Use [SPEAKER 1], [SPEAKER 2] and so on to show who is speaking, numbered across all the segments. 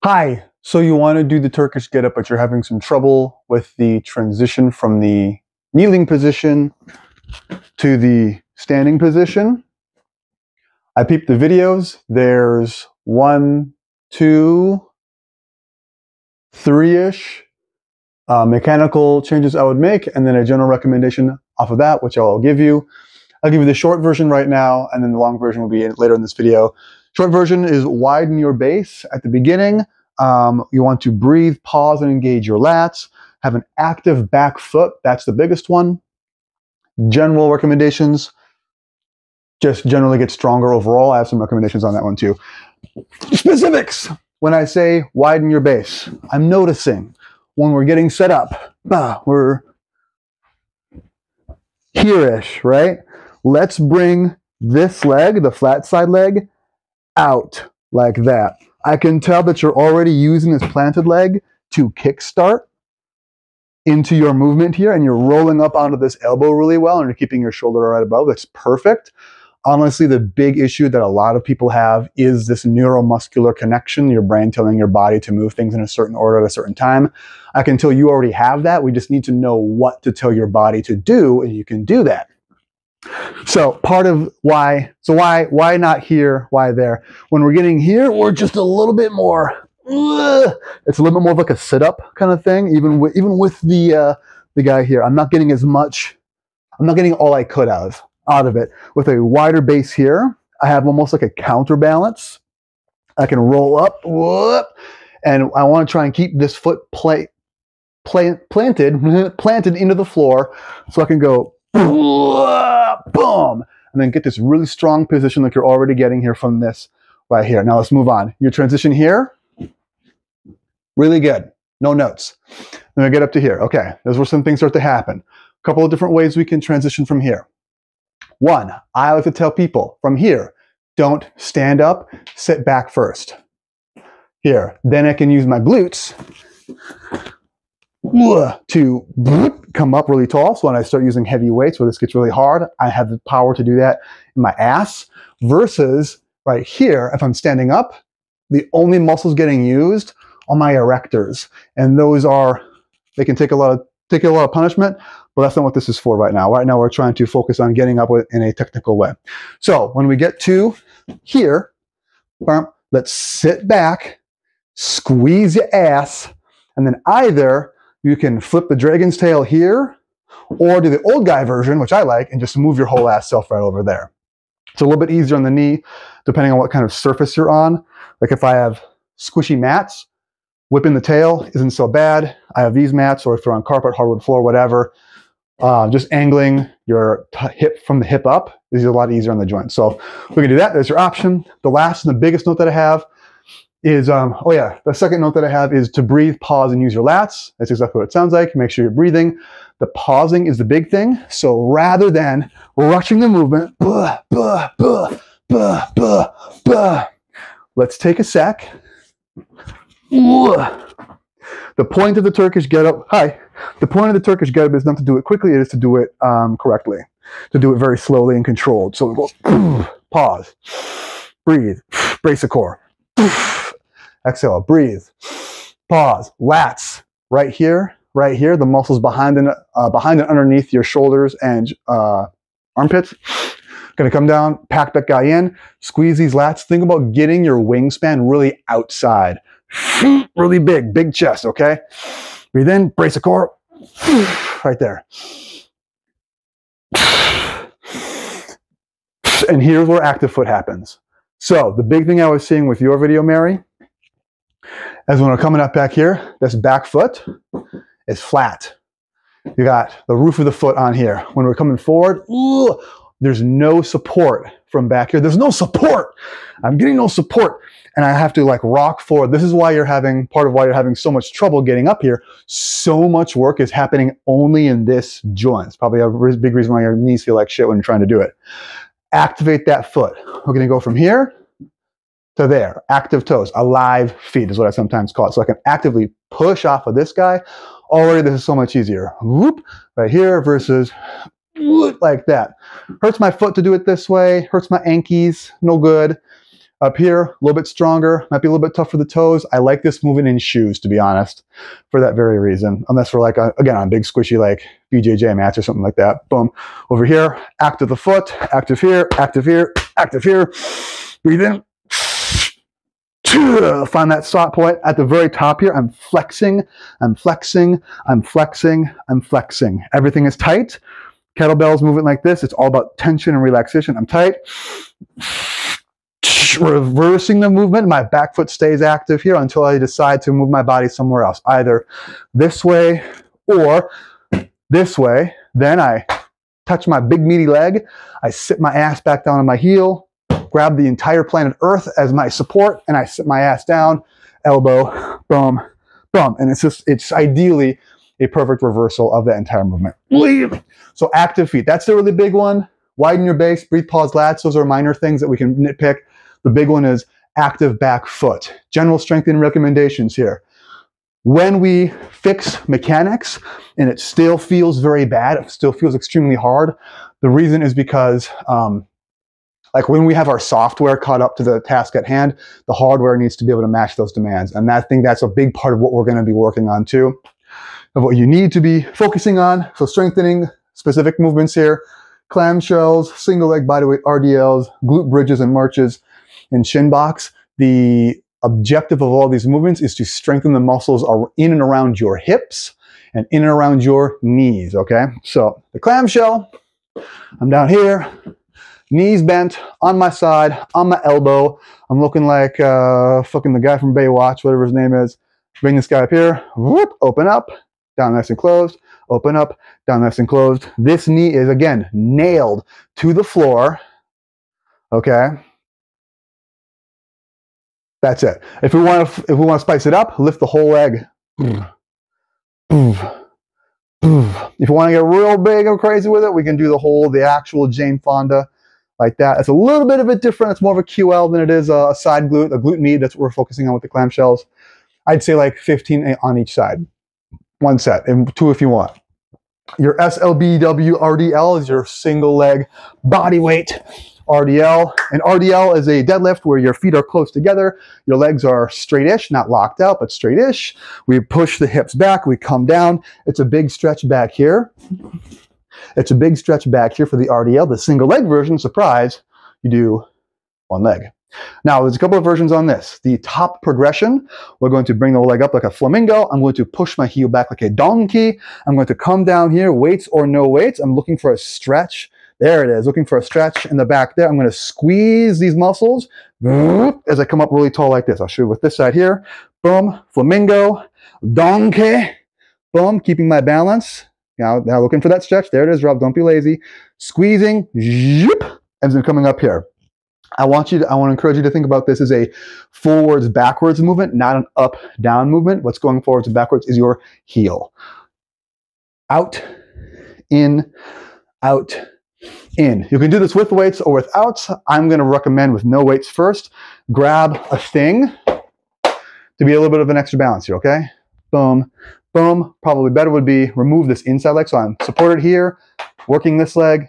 [SPEAKER 1] Hi, so you want to do the Turkish get up, but you're having some trouble with the transition from the kneeling position to the standing position. I peeped the videos. There's one, two, three-ish mechanical changes I would make, and then a general recommendation off of that, which I'll give you. I'll give you the short version right now, and then the long version will be later in this video. Short version is widen your base at the beginning. You want to breathe, pause, and engage your lats. Have an active back foot. That's the biggest one. General recommendations. Just generally get stronger overall. I have some recommendations on that one too. Specifics. When I say widen your base, I'm noticing when we're getting set up, we're here-ish, right? Let's bring this leg, the flat side leg, out like that. I can tell that you're already using this planted leg to kickstart into your movement here, and you're rolling up onto this elbow really well, and you're keeping your shoulder right above. That's perfect. Honestly, the big issue that a lot of people have is this neuromuscular connection, your brain telling your body to move things in a certain order at a certain time. I can tell you already have that. We just need to know what to tell your body to do, and you can do that. So part of why not here, why there? When we're getting here, we're just a little bit more, it's a little bit more of like a sit-up kind of thing, even with the guy here. I'm not getting as much, I'm not getting all I could have out of it. With a wider base here, I have almost like a counterbalance. I can roll up, and I want to try and keep this foot planted into the floor so I can go boom, and then get this really strong position like you're already getting here from this right here. Now let's move on. Your transition here, really good. No notes. Then I get up to here. Okay, there's where some things start to happen. A couple of different ways we can transition from here. One, I like to tell people from here, don't stand up, sit back first. Here, then I can use my glutes to come up really tall. So when I start using heavy weights where this gets really hard, I have the power to do that in my ass. Versus right here, if I'm standing up, the only muscles getting used are my erectors. And those are, they can take a lot of punishment, but that's not what this is for right now. Right now we're trying to focus on getting up in a technical way. So when we get to here, let's sit back, squeeze your ass, and then either you can flip the dragon's tail here, or do the old guy version, which I like, and just move your whole ass self right over there. It's a little bit easier on the knee, depending on what kind of surface you're on. Like if I have squishy mats, whipping the tail isn't so bad. I have these mats, or if you're on carpet, hardwood floor, whatever, just angling your hip from the hip up is a lot easier on the joint. So we can do that. There's your option. The last and the biggest note that I have is, the second note that I have is to breathe, pause, and use your lats. That's exactly what it sounds like. Make sure you're breathing. The pausing is the big thing. So rather than rushing the movement, let's take a sec. The point of the Turkish get-up, the point of the Turkish get-up is not to do it quickly, it is to do it correctly, to do it very slowly and controlled. So we go, pause, breathe, brace the core, exhale, breathe, pause, lats, right here, the muscles behind and underneath your shoulders and armpits. Gonna come down, pack that guy in, squeeze these lats. Think about getting your wingspan really outside. Really big chest, okay? Breathe in, brace the core, right there. And here's where active foot happens. So the big thing I was seeing with your video, Mary, is when we're coming up back here, this back foot is flat. You got the roof of the foot on here. When we're coming forward, there's no support from back here. There's no support. I'm getting no support. And I have to like rock forward. This is why you're having, part of why you're having so much trouble getting up here. So much work is happening only in this joint. It's probably a big reason why your knees feel like shit when you're trying to do it. Activate that foot. We're gonna go from here to there. Active toes, alive feet is what I sometimes call it. So I can actively push off of this guy. Already this is so much easier. Whoop, right here versus like that. Hurts my foot to do it this way, hurts my ankies, no good. Up here, a little bit stronger, might be a little bit tough for the toes. I like this movement in shoes, to be honest, for that very reason. Unless we're like, again, on a big squishy like BJJ mats or something like that. Boom. Over here, active the foot, active here, active here, active here. Breathe in. Find that stop point at the very top here. I'm flexing, I'm flexing, I'm flexing, I'm flexing. Everything is tight. Kettlebells moving like this. It's all about tension and relaxation. I'm tight. Reversing the movement. My back foot stays active here until I decide to move my body somewhere else. Either this way or this way. Then I touch my big meaty leg. I sit my ass back down on my heel. Grab the entire planet Earth as my support, and I sit my ass down, elbow, boom, boom. And it's ideally a perfect reversal of that entire movement. So active feet, that's the really big one. Widen your base, breathe, pause, lats. Those are minor things that we can nitpick. The big one is active back foot. General strengthening recommendations here. When we fix mechanics and it still feels very bad, it still feels extremely hard, the reason is because like when we have our software caught up to the task at hand, the hardware needs to be able to match those demands. And I think that's a big part of what we're going to be working on too, of what you need to be focusing on. So strengthening specific movements here, clamshells, single leg bodyweight RDLs, glute bridges and marches, and shin box. The objective of all these movements is to strengthen the muscles in and around your hips and in and around your knees, okay? So the clamshell, I'm down here, knees bent, on my side, on my elbow. I'm looking like fucking the guy from Baywatch, whatever his name is. Bring this guy up here, whoop, open up, down nice and closed, open up, down nice and closed. This knee is, again, nailed to the floor, okay? That's it. If we want to spice it up, lift the whole leg. If you want to get real big and crazy with it, we can do the actual Jane Fonda like that. It's a little bit of it different. It's more of a QL than it is a side glute, a glute med. That's what we're focusing on with the clamshells. I'd say like 15 on each side. One set, and 2 if you want. Your SLBW RDL is your single leg body weight RDL. And RDL is a deadlift where your feet are close together. Your legs are straight-ish, not locked out, but straight-ish. We push the hips back, we come down. It's a big stretch back here. It's a big stretch back here for the RDL. The single leg version, surprise, you do one leg. Now, there's a couple of versions on this. The top progression, we're going to bring the leg up like a flamingo. I'm going to push my heel back like a donkey. I'm going to come down here, weights or no weights. I'm looking for a stretch. There it is, looking for a stretch in the back there. I'm going to squeeze these muscles as I come up really tall like this. I'll show you with this side here. Boom, flamingo, donkey, boom, keeping my balance. Now looking for that stretch. There it is, Rob, don't be lazy. Squeezing, zip, and then coming up here. I want to encourage you to think about this as a forwards backwards movement, not an up down movement. What's going forwards and backwards is your heel. Out, in, out, in. You can do this with weights or without. I'm going to recommend with no weights first. Grab a thing to be a little bit of an extra balance here, okay? Boom, boom. Probably better would be remove this inside leg. So I'm supported here, working this leg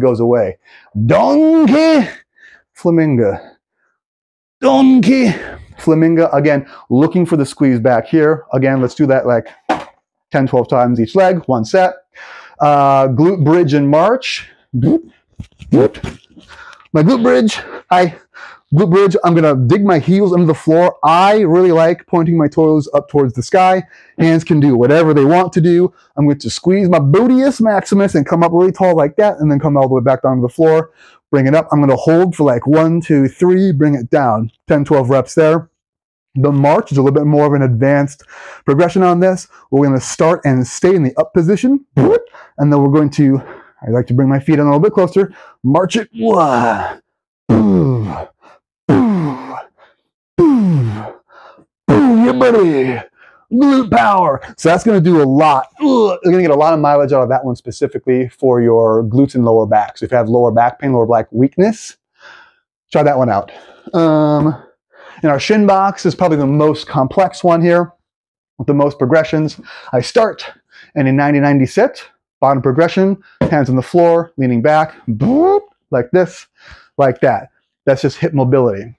[SPEAKER 1] goes away. Donkey, flamingo. Donkey, flamingo. Again, looking for the squeeze back here. Again, let's do that like 10, 12 times each leg, one set. Glute bridge and march. My glute bridge, glute bridge, I'm gonna dig my heels under the floor. I really like pointing my toes up towards the sky. Hands can do whatever they want to do. I'm going to squeeze my gluteus maximus and come up really tall like that, and then come all the way back down to the floor. Bring it up. I'm gonna hold for like 1, 2, 3, bring it down. 10, 12 reps there. The march is a little bit more of an advanced progression on this. We're gonna start and stay in the up position, and then we're going to, I like to bring my feet in a little bit closer, march it, yeah buddy, glute power. So that's going to do a lot. You're going to get a lot of mileage out of that one specifically for your glutes and lower back. So if you have lower back pain, lower back weakness, try that one out. And our shin box is probably the most complex one here with the most progressions. I start and in 90-90 sit, bottom progression, hands on the floor, leaning back, like this, like that. That's just hip mobility.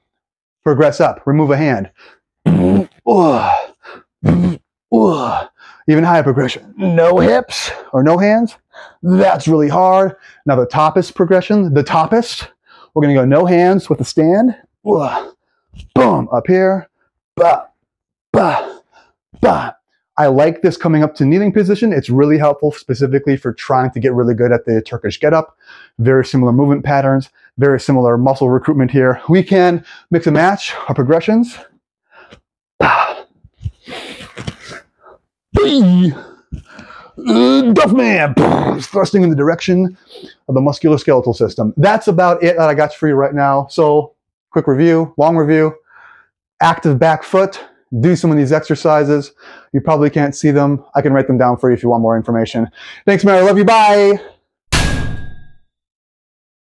[SPEAKER 1] Progress up. Remove a hand. Even higher progression. No hips or no hands. That's really hard. Now the toppest progression, the toppest. We're going to go no hands with the stand. Boom, up here. Ba, ba, ba. I like this coming up to kneeling position. It's really helpful specifically for trying to get really good at the Turkish get-up. Very similar movement patterns, very similar muscle recruitment here. We can mix and match our progressions. Duffman, thrusting in the direction of the musculoskeletal system. That's about it that I got for you right now. So, quick review, long review. Active back foot. Do some of these exercises. You probably can't see them. I can write them down for you if you want more information. Thanks, Mary. I love you. Bye.